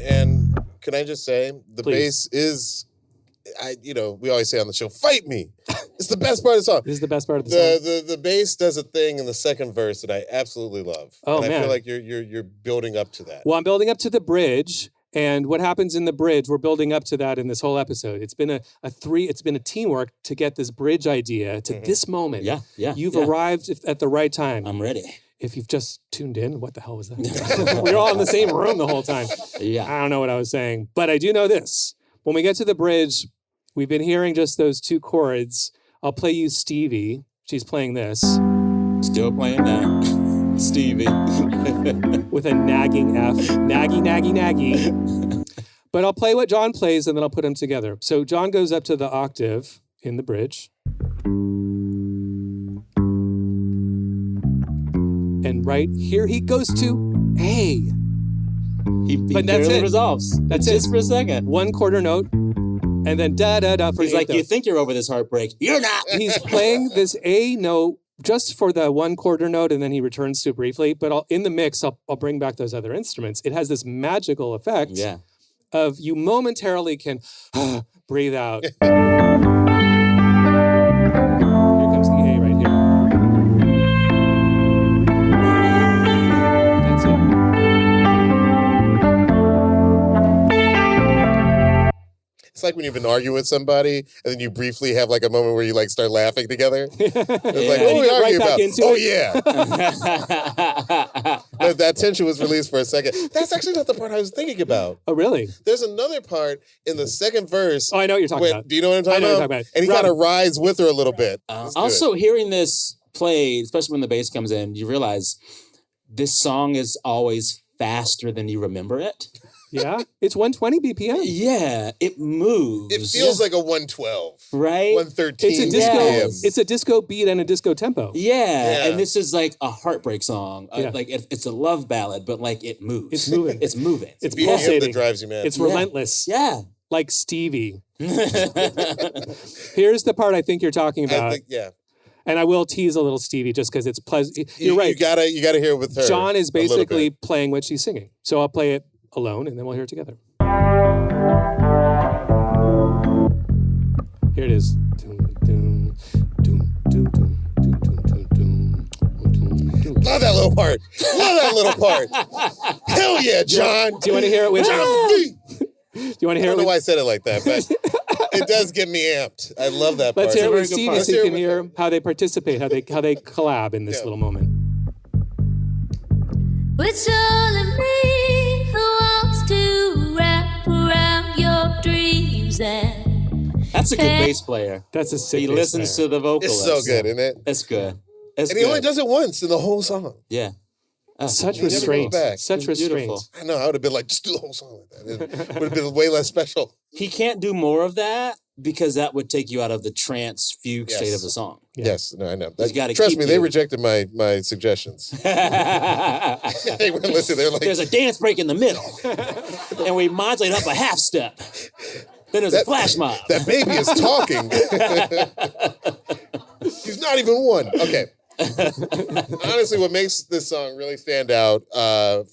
And can I just say, the bass is, we always say on the show, fight me. It's the best part of the song. This is the best part of the song. The bass does a thing in the second verse that I absolutely love. Oh, and man. I feel like you're building up to that. Well, I'm building up to the bridge. And what happens in the bridge, we're building up to that in this whole episode. It's been it's been a teamwork to get this bridge idea to this moment. You've arrived at the right time. I'm ready. If you've just tuned in, what the hell was that? We were all in the same room the whole time. I don't know what I was saying, but I do know this. When we get to the bridge, we've been hearing just those 2 chords. I'll play you Stevie. She's playing this. Still playing that. Stevie. With a nagging F. Naggy, naggy, naggy. But I'll play what John plays and then I'll put them together. So John goes up to the octave in the bridge. And right here he goes to A. He but that's barely it. resolves. That's just it. for a second. 1 quarter note. And then da-da-da for He's the like, you think you're over this heartbreak. You're not. He's playing this A note just for the 1 quarter note, and then he returns to it briefly. But in the mix, I'll bring back those other instruments. It has this magical effect of you momentarily can breathe out. Here comes the A right here. That's it. It's like when you've been arguing with somebody and then you briefly have like a moment where you like start laughing together. It's like, what are we arguing about? Oh, yeah. that tension was released for a second. That's actually not the part I was thinking about. Oh, really? There's another part in the second verse. Oh, I know what you're talking about. Do you know what I'm talking I know about? what you're talking about. And he kind of rides with her a little bit. Also, hearing this played, especially when the bass comes in, you realize this song is always faster than you remember it. Yeah, it's 120 BPM. Yeah, it moves. It feels like a 112. Right? 113. It's a disco. It's a disco beat and a disco tempo. Yeah, and this is like a heartbreak song. Like it's a love ballad, but like it moves. It's moving. It's moving. It's BPM pulsating. that drives you mad. It's relentless. Yeah. Like Stevie. Here's the part I think you're talking about. And I will tease a little Stevie just because it's pleasant. You're right. You gotta hear it with her. John is basically playing what she's singing. So I'll play it alone and then we'll hear it together. Here it is. Love that little part. Love that little part. Hell yeah, John. Do you want to hear it with Do you want to hear it? I don't know why I said it like that, but it does get me amped. I love that part. Let's hear it with Stevie so you can hear how they participate, how they collab in this little moment. It's only me who wants to wrap around your dreams and that's a good bass player. That's a sick He bass listens player. to the vocalist. It's so good, isn't it? It's good. It's and he only does it once in the whole song. Yeah. Such restraint. Such restraint. Beautiful. I know. I would have been like, just do the whole song like that. It would have been way less special. He can't do more of that because that would take you out of the trance fugue state of the song. Yeah. Yes, no, I know. Trust me, they rejected my suggestions. They were listening. They're like, there's a dance break in the middle, and we modulate up a half step. Then there's a flash mob. That baby is talking. He's not even one. Okay. Honestly, what makes this song really stand out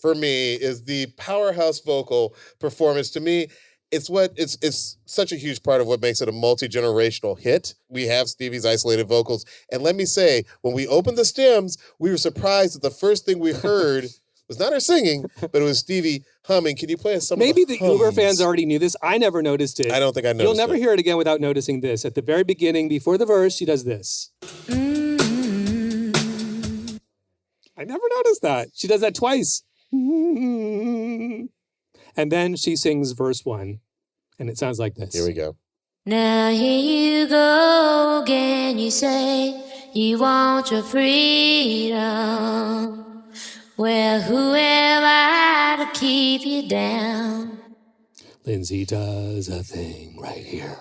for me is the powerhouse vocal performance. To me, it's such a huge part of what makes it a multi-generational hit. We have Stevie's isolated vocals, and let me say, when we opened the stems, we were surprised that the first thing we heard was not her singing, but it was Stevie humming. Can you play us some Maybe of the hums? Uber fans already knew this. I never noticed it. I don't think I noticed You'll never it. hear it again without noticing this. At the very beginning, before the verse, she does this. I never noticed that. She does that twice. And then she sings verse 1, and it sounds like this. Here we go. Now here you go again, you say you want your freedom. Well, who am I to keep you down? Lindsay does a thing right here.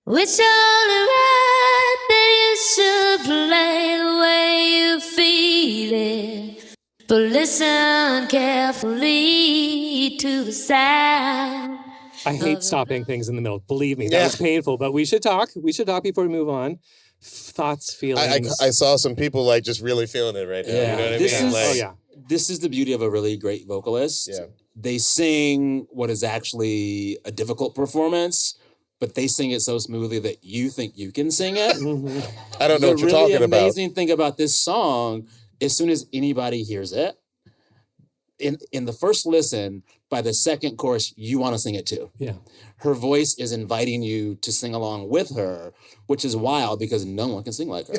It's only right that you should play the way you feel it. But listen carefully to the sound. I hate stopping things in the middle. Believe me, that was painful. But we should talk. We should talk before we move on. Thoughts, feelings. I saw some people like just really feeling it right now. Yeah. You know what I This mean? is- Like, Oh, yeah. This is the beauty of a really great vocalist. Yeah. They sing what is actually a difficult performance, but they sing it so smoothly that you think you can sing it. I don't know what you're really talking about. amazing thing about this song, as soon as anybody hears it, in the first listen, by the second chorus, you want to sing it too. Yeah. Her voice is inviting you to sing along with her, which is wild because no one can sing like her.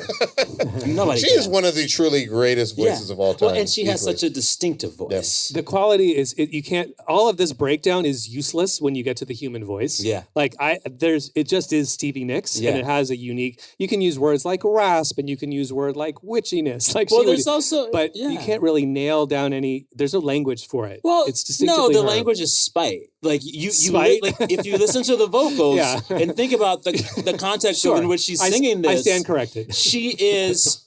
Nobody She can. is one of the truly greatest voices of all time. Well, and she has easily. such a distinctive voice. The quality is you can't. All of this breakdown is useless when you get to the human voice. Yeah. Like it just is Stevie Nicks, Yeah. and it has a unique. You can use words like rasp, and you can use word like witchiness, like Well, she would, there's also, but yeah. you can't really nail down any. There's no language for it. Well, it's no, distinctively the her. language is spite. Like Spite? like if you listen to the vocals Yeah. and think about the context Sure. in which she's I- singing this, I stand corrected. She is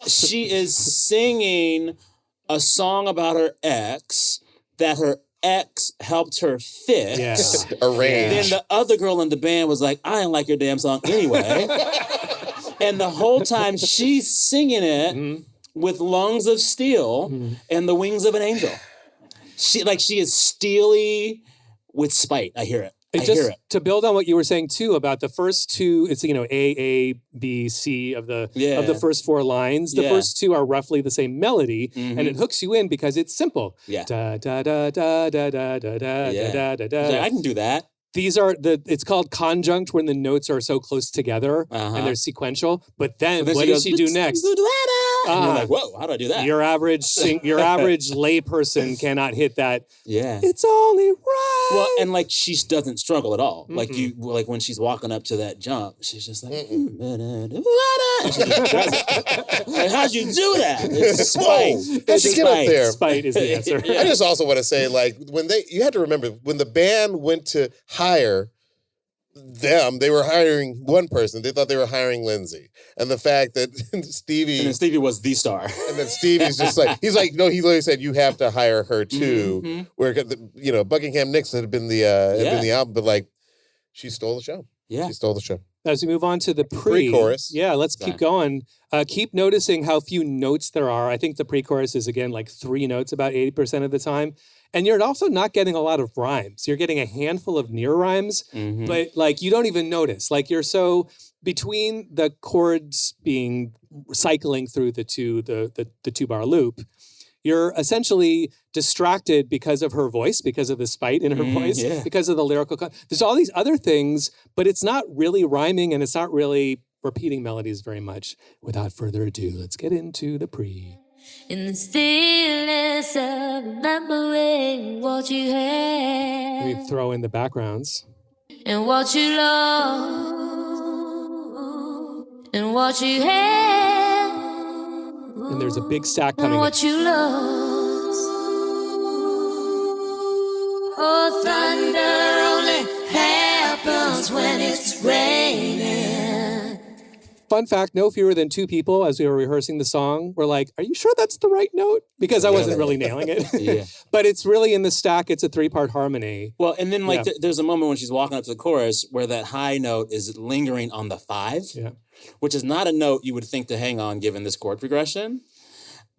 singing a song about her ex that her ex helped her fix. Yeah. Arranged. Then the other girl in the band was like, I didn't like your damn song anyway. And the whole time she's singing it Mm-hmm. with lungs of steel and the wings of an angel. She is steely with spite. I hear it. I hear it. To build on what you were saying too about the first two, it's A, B, C of the first 4 lines. The Yeah. first 2 are roughly the same melody, and it hooks you in because it's simple. Yeah. Da da da da da da da da Yeah. da da She's da. like, I can do that. These are it's called conjunct when the notes are so close together Uh-huh. and they're sequential. But then, Then what does she do next? And you're Ah. like, whoa, how do I do that? Your average layperson cannot hit that. Yeah. It's only right. Well, and like she doesn't struggle at all. Like when she's walking up to that jump, she's just like, and she just does it. Like, how'd you do that? It's spite. How'd It's you get up spite. there? Spite is the answer. I just also want to say, like, you had to remember when the band went to hire them, they were hiring one person. They thought they were hiring Lindsay. And the fact that Stevie, And then Stevie was the star. and then Stevie's just like, he's like, no, he literally said, you have to hire her too. Mhm. Where, Buckingham Nicks had been the album, but like, she stole the show. Yeah. She stole the show. As we move on to the Pre-chorus. Yeah, let's keep going. Keep noticing how few notes there are. I think the pre-chorus is, again, like 3 notes about 80% of the time. And you're also not getting a lot of rhymes. You're getting a handful of near rhymes, Mhm. but like you don't even notice. Like you're so between the chords being cycling through the 2-bar loop, you're essentially distracted because of her voice, because of the spite in her voice, yeah. because of the lyrical. There's all these other things, but it's not really rhyming and it's not really repeating melodies very much. Without further ado, let's get into the pre. In the stillness of remembering what you had We throw in the backgrounds. and what you lost and what you had And there's a big stack and coming. what you lost. Oh, thunder only happens when it's raining. Fun fact, no fewer than 2 people, as we were rehearsing the song, were like, are you sure that's the right note? Because I wasn't really nailing it. Yeah. But it's really in the stack. It's a 3-part harmony. Well, and then like Yeah. there's a moment when she's walking up to the chorus where that high note is lingering on the 5, Yeah. which is not a note you would think to hang on given this chord progression,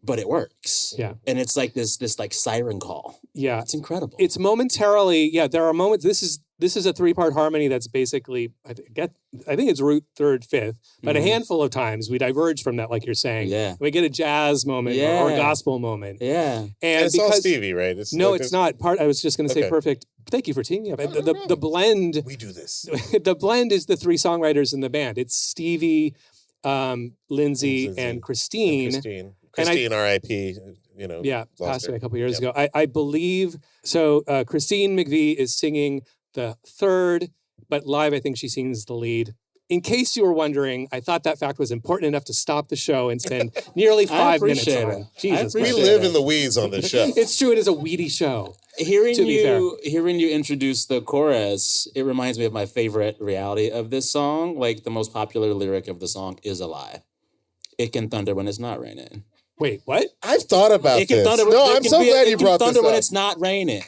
but it works. Yeah. And it's like this like siren call. Yeah. It's incredible. It's momentarily, there are moments, this is a 3-part harmony that's basically, I think it's root third, fifth, but a handful of times we diverge from that, like you're saying. Yeah. We get a jazz moment or a gospel moment. Yeah. And And it's all because Stevie, right? no, like it's not. I was just going to say Okay. perfect. Thank you for teeing me up. The blend, We do this. the blend is the 3 songwriters in the band. It's Stevie, Lindsay, and Christine. Christine, R.I.P. You know, Yeah, lost passed her. away a couple years ago. I believe so. Christine McVie is singing the third, but live I think she sings the lead. In case you were wondering, I thought that fact was important enough to stop the show and spend nearly 5 minutes appreciate on it. it. Jesus, We appreciate Christ. live it. in the weeds on this show. It's true. It is a weedy show. Hearing To be hearing you introduce the chorus, it reminds me of my favorite reality of this song. Like the most popular lyric of the song is a lie. It can thunder when it's not raining. Wait, what? I've thought about It can this. thunder. No, it I'm can so be- glad it you can brought this thunder when up. it's not raining.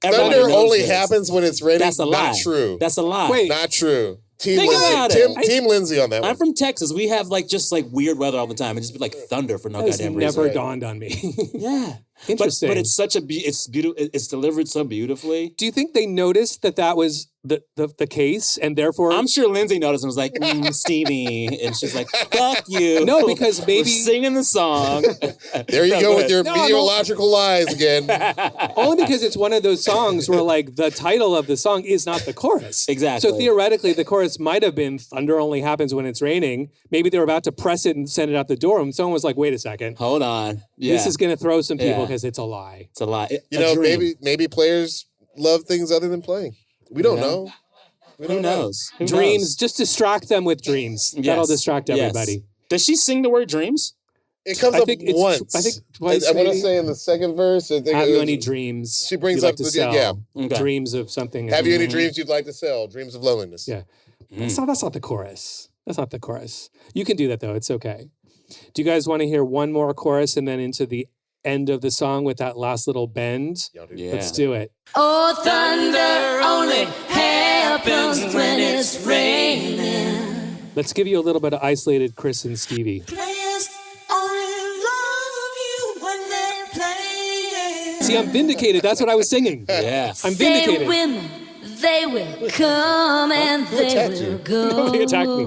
Everybody Thunder knows only this. happens when it's raining. That's a lie. Not true. That's a lie. Wait. Not true. Team Think about Lindsay. it. Team Lindsay on that one. I'm from Texas. We have just weird weather all the time. It just be like thunder for no That has goddamn never reason. dawned on me. Yeah. Interesting. But it's such a it's beautiful. It's delivered so beautifully. Do you think they noticed that was the case, and therefore I'm sure Lindsay noticed and was like, Stevie. And she's like, fuck you. No, because We're maybe singing the song. There you go with your No, meteorological lies again. only because it's one of those songs where like the title of the song is not the chorus. Exactly. So theoretically, the chorus might have been "Thunder only happens when it's raining." Maybe they were about to press it and send it out the door, and someone was like, "Wait a second, Hold on. Yeah. this is going to throw some people Yeah. because it's a lie." It's a lie. You know, maybe players love things other than playing. We don't know. We Who don't know. knows? Who Dreams, knows? just distract them with dreams. Yes. That'll distract Yes. everybody. Does she sing the word dreams? It comes I up think it's once. I think twice. I want to maybe. say in the second verse. I think Have it you was- any dreams? She brings you'd like up to the- sell? yeah. Okay. Dreams of something. Have you any Mhm. dreams you'd like to sell? Dreams of loneliness. Yeah. That's not the chorus. That's not the chorus. You can do that though. It's okay. Do you guys want to hear one more chorus and then into the end of the song with that last little bend? Y'all do. Yeah. Let's do it. Oh, thunder only happens when it's raining. Let's give you a little bit of isolated Chris and Stevie. Players only love you when they play. See, I'm vindicated. That's what I was singing. Yeah. I'm Say vindicated. women, they will come and they attacked will you? go. They attacked me.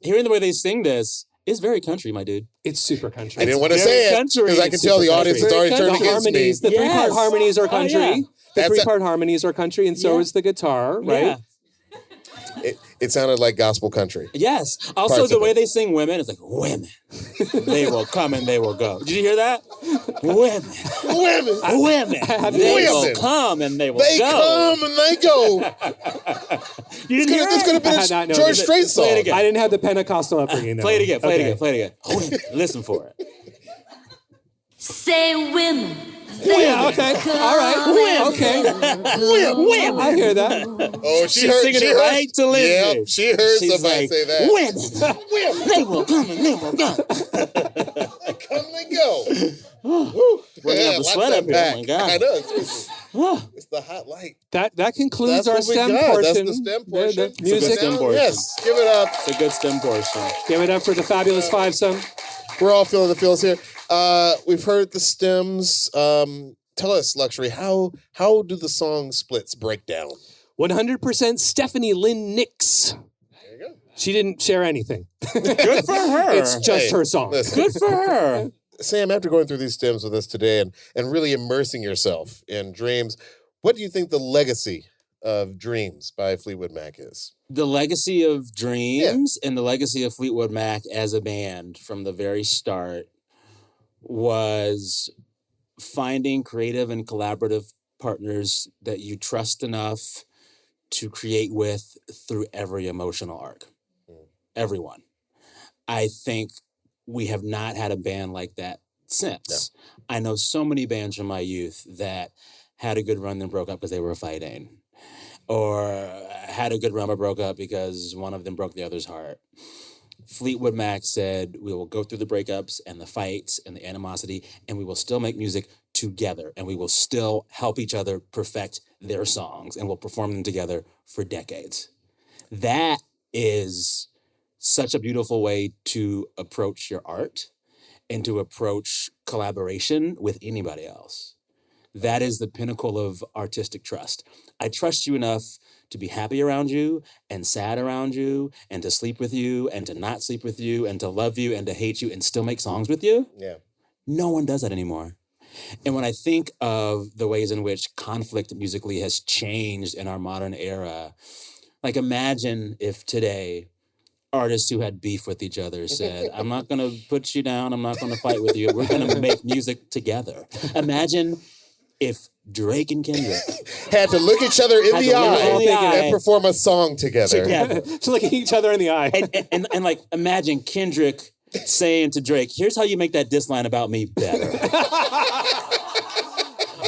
Hearing the way they sing this is very country, my dude. It's super country. I didn't want to very say it country. because I can It's tell the super audience is country. already the turned against me. harmonies, the three-part Yes. harmonies are Oh, country. yeah. The That's a- three-part harmonies are country, and so Yeah. is the guitar, right? Yeah. It sounded like gospel country. Yes. Also, Parts the of way it. they sing women, it's like, women. They will come and they will go. Did you hear that? Women. Women, Women. They will Women. come and they will they go. come and they go. You didn't hear This could have I been had not a known George this. Strait Play it song. again. I didn't have the Pentecostal upbringing. Though. Play it again. Play it Okay. again. Play it again. Women. Listen for it. Say women, they Yeah, okay. All right. Okay. Women. I hear that. Oh, She's singing it right to Lindsay. Yep, she heard She's somebody like, say that. Women. They will come and they will go. Come and go. Working up a lots sweat of up here. back. Oh my God. I know. Seriously. It's the hot light. That concludes That's our what we STEM got. portion. That's the STEM The portion. It's a good music. STEM portion. Yes, give it up. It's a good STEM portion. Give it up for the fabulous fivesome. We're all feeling the feels here. We've heard the stems. Tell us, Luxury, how do the song splits break down? 100% Stephanie Lynn Nix. There you go. She didn't share anything. Good for her. It's just Hey, her song. Listen, Good for her. Sam, after going through these stems with us today and really immersing yourself in Dreams, what do you think the legacy of Dreams by Fleetwood Mac is? The legacy of Dreams and the legacy of Fleetwood Mac as a band from the very start was finding creative and collaborative partners that you trust enough to create with through every emotional arc. Everyone. I think we have not had a band like that since. I know so many bands from my youth that had a good run then broke up because they were fighting, or had a good run but broke up because one of them broke the other's heart. Fleetwood Mac said, we will go through the breakups and the fights and the animosity, and we will still make music together, and we will still help each other perfect their songs, and we'll perform them together for decades. That is such a beautiful way to approach your art and to approach collaboration with anybody else. that is the pinnacle of artistic trust. I trust you enough to be happy around you and sad around you and to sleep with you and to not sleep with you and to love you and to hate you and still make songs with you. Yeah. No one does that anymore. And when I think of the ways in which conflict musically has changed in our modern era, like imagine if today artists who had beef with each other said, I'm not going to put you down. I'm not going to fight with you. We're going to make music together. Imagine if Drake and Kendrick Had to look each other in Had the to look in the eye eye. and perform a song together. To look at each other in the eye. and like imagine Kendrick saying to Drake, here's how you make that diss line about me better.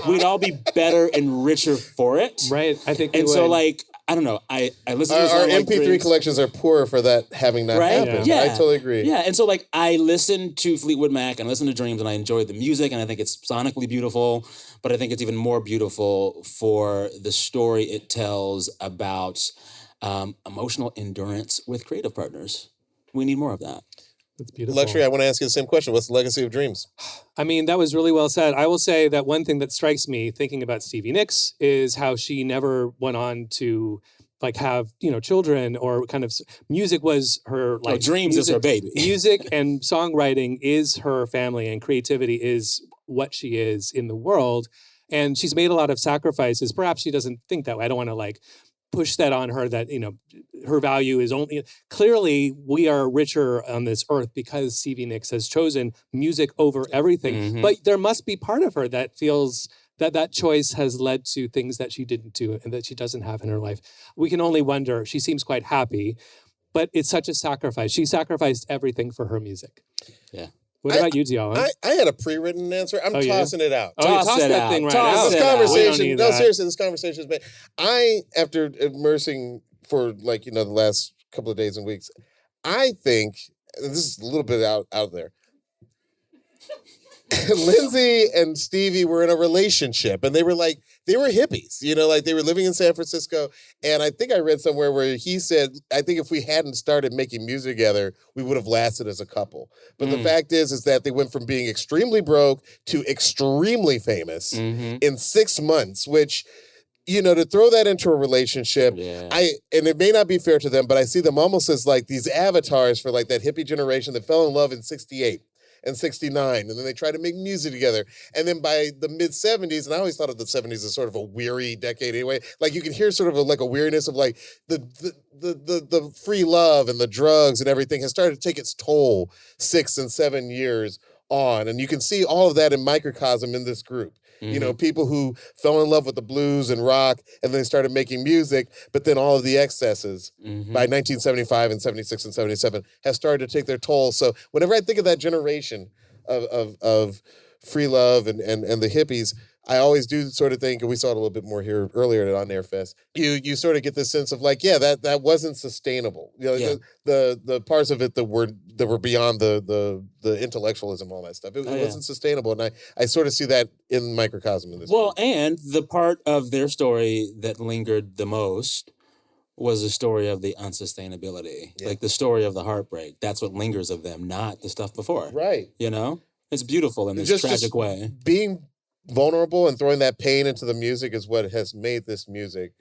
We'd all be better and richer for it. Right. I think And we so would. like, I don't know. I listen to Our songs like MP3 Drake's, collections are poorer for that having not right? happened. Yeah. I totally agree. Yeah. And so like I listen to Fleetwood Mac and I listen to Dreams and I enjoy the music and I think it's sonically beautiful, but I think it's even more beautiful for the story it tells about emotional endurance with creative partners. We need more of that. It's beautiful. Luxury, I want to ask you the same question. What's the legacy of Dreams? I mean, that was really well said. I will say that one thing that strikes me thinking about Stevie Nicks is how she never went on to like have, children or kind of music was her like Dreams is music, her baby. Music and songwriting is her family and creativity is what she is in the world. And she's made a lot of sacrifices. Perhaps she doesn't think that way. I don't want to like push that on her that, her value is only clearly we are richer on this earth because Stevie Nicks has chosen music over everything. Mhm. But there must be part of her that feels that choice has led to things that she didn't do and that she doesn't have in her life. We can only wonder. She seems quite happy, but it's such a sacrifice. She sacrificed everything for her music. Yeah. What about you, Dion? I had a pre-written answer. I'm tossing it out. Oh, you Toss tossed it that out. thing right Toss out. it This out. conversation, We don't no, need that. seriously, this conversation is bad. After immersing for the last couple of days and weeks, I think, and this is a little bit out there, Lindsay and Stevie were in a relationship and they were hippies, they were living in San Francisco. And I think I read somewhere where he said, I think if we hadn't started making music together, we would have lasted as a couple. But the fact is that they went from being extremely broke to extremely famous in 6 months, which, to throw that into a relationship, Yeah. and it may not be fair to them, but I see them almost as like these avatars for like that hippie generation that fell in love in 68. And 69, and then they tried to make music together. And then by the mid-70s, and I always thought of the 70s as sort of a weary decade anyway, like you can hear sort of a weariness of like the free love and the drugs and everything has started to take its toll 6 and 7 years on. And you can see all of that in microcosm in this group. People who fell in love with the blues and rock and then started making music, but then all of the excesses by 1975 and 76 and 77 have started to take their toll. So whenever I think of that generation of free love and the hippies, I always do sort of think, and we saw it a little bit more here earlier at On Air Fest, you sort of get this sense of like, yeah, that wasn't sustainable. The parts of it that were beyond the intellectualism, all that stuff. It wasn't sustainable. And I sort of see that in microcosm in this. Well, and the part of their story that lingered the most was the story of the unsustainability, like the story of the heartbreak. That's what lingers of them, not the stuff before. Right. It's beautiful in this tragic way. Being vulnerable and throwing that pain into the music is what has made this music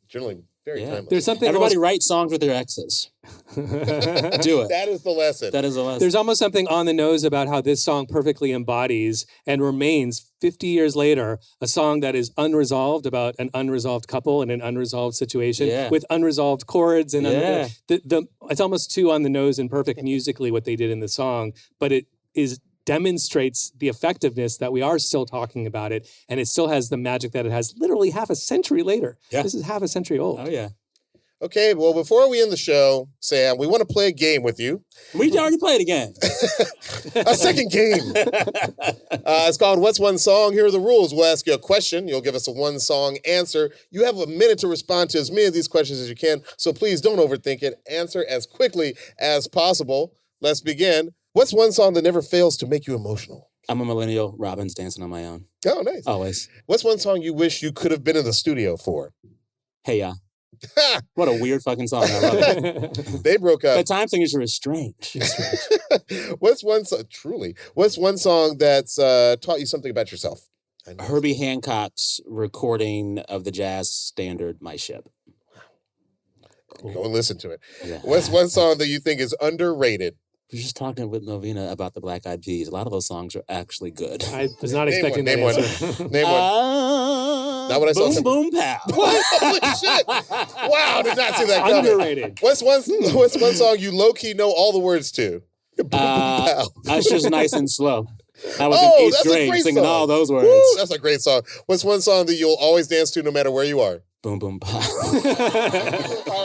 generally very timeless. There's something Everybody write songs with their exes. Do it. That is the lesson. That is a lesson. There's almost something on the nose about how this song perfectly embodies and remains 50 years later a song that is unresolved about an unresolved couple in an unresolved situation with unresolved chords and it's almost too on the nose and perfect musically what they did in the song, but it demonstrates the effectiveness that we are still talking about it, and it still has the magic that it has literally half a century later. Yeah. This is half a century old. Oh, yeah. Okay, well, before we end the show, Sam, we want to play a game with you. We already played again. A second game. It's called What's One Song? Here are the rules. We'll ask you a question. You'll give us a one-song answer. You have a minute to respond to as many of these questions as you can, so please don't overthink it. Answer as quickly as possible. Let's begin. What's one song that never fails to make you emotional? I'm a millennial. Robin's Dancing on My Own. Oh, nice. Always. What's one song you wish you could have been in the studio for? Hey, yeah. What a weird fucking song. I love it. They broke up. The time signature is strange. What's one song that's taught you something about yourself? Herbie Hancock's recording of the jazz standard "My Ship." Go and listen to it. Yeah. What's one song that you think is underrated? We were just talking with Novena about the Black Eyed Peas. A lot of those songs are actually good. I was not Name expecting one. that Name one. answer. Name one. Not what I saw. Boom Boom Pow. Holy shit! Wow, did not see that coming. Underrated. What's one song you low key know all the words to? Usher's Nice and Slow. I was Oh, in that's eighth a grade great singing song. all those words. Woo, that's a great song. What's one song that you'll always dance to no matter where you are? Boom Boom Pow. All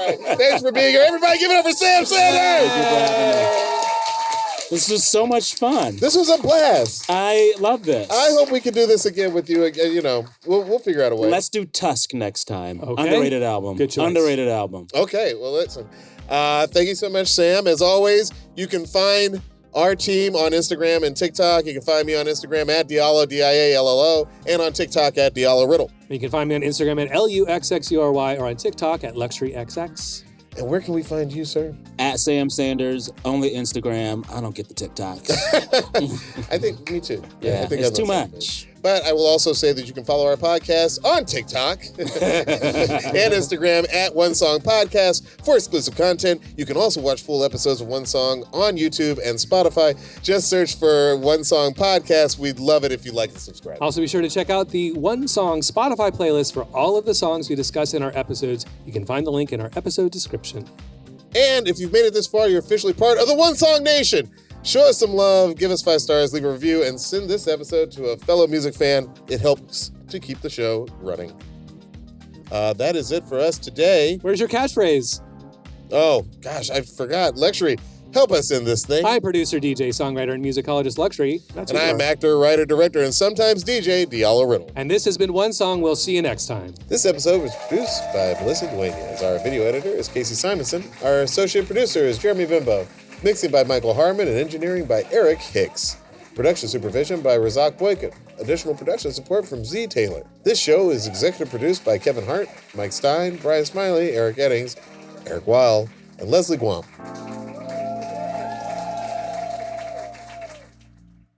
right. Thanks for being here. Everybody give it up for Sam Sanders. This was so much fun. This was a blast. I love this. I hope we can do this again with you. You know, we'll figure out a way. Let's do Tusk next time. Okay. Underrated album. Good choice. Underrated album. Okay, well, listen. Thank you so much, Sam. As always, you can find our team on Instagram and TikTok. You can find me on Instagram at Diallo, Diallo, and on TikTok at Diallo Riddle. You can find me on Instagram at LUXXURY or on TikTok at LuxuryXX. And where can we find you, sir? At Sam Sanders, only Instagram. I don't get the TikToks. I think, me too. Yeah, I think it's I'm too on the same much. page. But I will also say that you can follow our podcast on TikTok and Instagram at One Song Podcast for exclusive content. You can also watch full episodes of One Song on YouTube and Spotify. Just search for One Song Podcast. We'd love it if you like and subscribe. Also, be sure to check out the One Song Spotify playlist for all of the songs we discuss in our episodes. You can find the link in our episode description. And if you've made it this far, you're officially part of the One Song Nation. Show us some love, give us 5 stars, leave a review, and send this episode to a fellow music fan. It helps to keep the show running. That is it for us today. Where's your catchphrase? Oh, gosh, I forgot. Luxury, help us in this thing. I'm producer, DJ, songwriter, and musicologist Luxury. That's And who you I'm are. actor, writer, director, and sometimes DJ, Diallo Riddle. And this has been One Song. We'll see you next time. This episode was produced by Melissa Duenas. Our video editor is Casey Simonson. Our associate producer is Jeremy Bimbo. Mixing by Michael Harmon and engineering by Eric Hicks. Production supervision by Razak Boykin. Additional production support from Z Taylor. This show is executive produced by Kevin Hart, Mike Stein, Brian Smiley, Eric Eddings, Eric Weil, and Leslie Guam.